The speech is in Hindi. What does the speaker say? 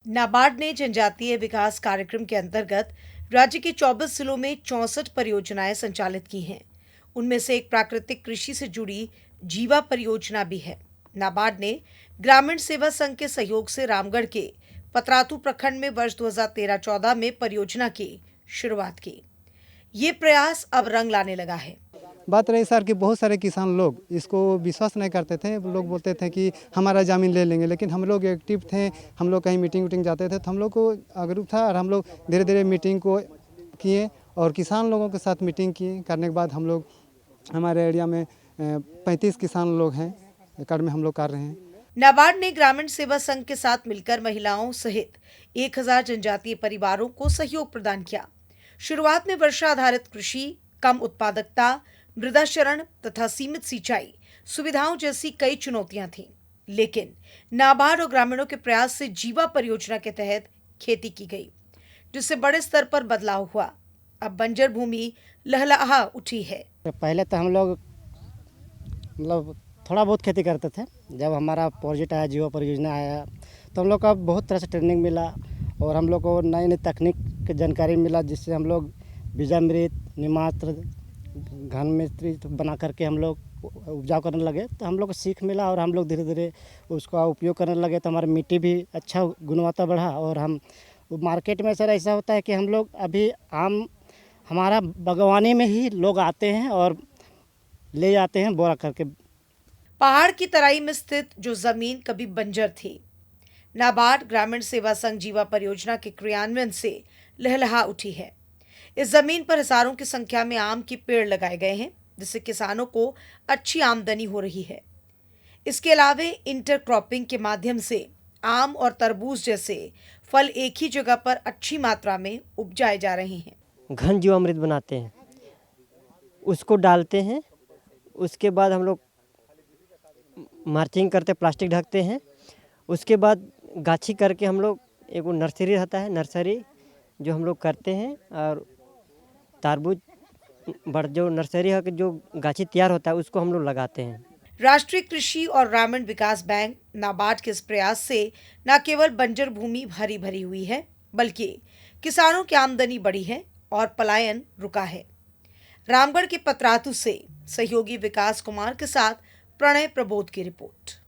नाबार्ड ने जनजातीय विकास कार्यक्रम के अंतर्गत राज्य के 24 जिलों में 64 परियोजनाएं संचालित की हैं। उनमें से एक प्राकृतिक कृषि से जुड़ी जीवा परियोजना भी है। नाबार्ड ने ग्रामीण सेवा संघ के सहयोग से रामगढ़ के पतरातू प्रखंड में वर्ष 2013-14 में परियोजना की शुरुआत की। ये प्रयास अब रंग लाने लगा है। बात रही सर कि बहुत सारे किसान लोग इसको विश्वास नहीं करते थे। लोग बोलते थे कि हमारा ज़मीन ले लेंगे, लेकिन हम लोग एक्टिव थे। हम लोग कहीं मीटिंग जाते थे तो हम लोग को अग्रुप था और हम लोग धीरे धीरे मीटिंग को किए और किसान लोगों के साथ मीटिंग किए। करने के बाद हम लोग हमारे एरिया में 35 किसान लोग हैं, एकड़ में हम लोग कर रहे हैं। नाबार्ड ने ग्रामीण सेवा संघ के साथ मिलकर महिलाओं सहित 1000 जनजातीय परिवारों को सहयोग प्रदान किया। शुरुआत में वर्षा आधारित कृषि, कम उत्पादकता, मृदा क्षरण तथा सीमित सिंचाई सुविधाओं जैसी कई चुनौतियां थीं, लेकिन नाबार्ड और ग्रामीणों के प्रयास से जीवा परियोजना के तहत खेती की गई, जिससे बड़े स्तर पर बदलाव हुआ। अब बंजर भूमि लहलहा उठी है। पहले तो हम लोग मतलब थोड़ा बहुत खेती करते थे। जब हमारा प्रोजेक्ट आया, जीवा परियोजना आया, तो हम लोग का बहुत तरह से ट्रेनिंग मिला और हम लोग को नई नई तकनीक की जानकारी मिला, जिससे हम लोग बीजामृत, निमात्र, घन मिस्त्री बना करके हम लोग उपजाऊ करने लगे। तो हम लोग को सीख मिला और हम लोग धीरे धीरे उसका उपयोग करने लगे। तो हमारी मिट्टी भी अच्छा गुणवत्ता बढ़ा और हम मार्केट में सर ऐसा होता है कि हम लोग अभी आम हमारा बागवानी में ही लोग आते हैं और ले जाते हैं बोरा करके। पहाड़ की तराई में स्थित जो जमीन कभी बंजर थी, नाबार्ड ग्रामीण सेवा संघ जीवा परियोजना के क्रियान्वयन से लहलहा उठी है। इस जमीन पर हजारों की संख्या में आम के पेड़ लगाए गए हैं, जिससे किसानों को अच्छी आमदनी हो रही है। इसके अलावे इंटरक्रॉपिंग के माध्यम से आम और तरबूज जैसे फल एक ही जगह पर अच्छी मात्रा में उपजाए जा रहे हैं। घन जीवामृत बनाते हैं, उसको डालते हैं। उसके बाद हम लोग मार्चिंग करते, प्लास्टिक ढकते हैं। उसके बाद गाछी करके हम लोग एक नर्सरी रहता है, नर्सरी जो हम लोग करते हैं और तरबूज जो नर्सरी है, जो गाछी तैयार होता है, उसको हम लोग लगाते हैं। राष्ट्रीय कृषि और ग्रामीण विकास बैंक नाबार्ड के इस प्रयास से न केवल बंजर भूमि हरी भरी हुई है, बल्कि किसानों की आमदनी बढ़ी है और पलायन रुका है। रामगढ़ के पतरातू से सहयोगी विकास कुमार के साथ प्रणय प्रबोध की रिपोर्ट।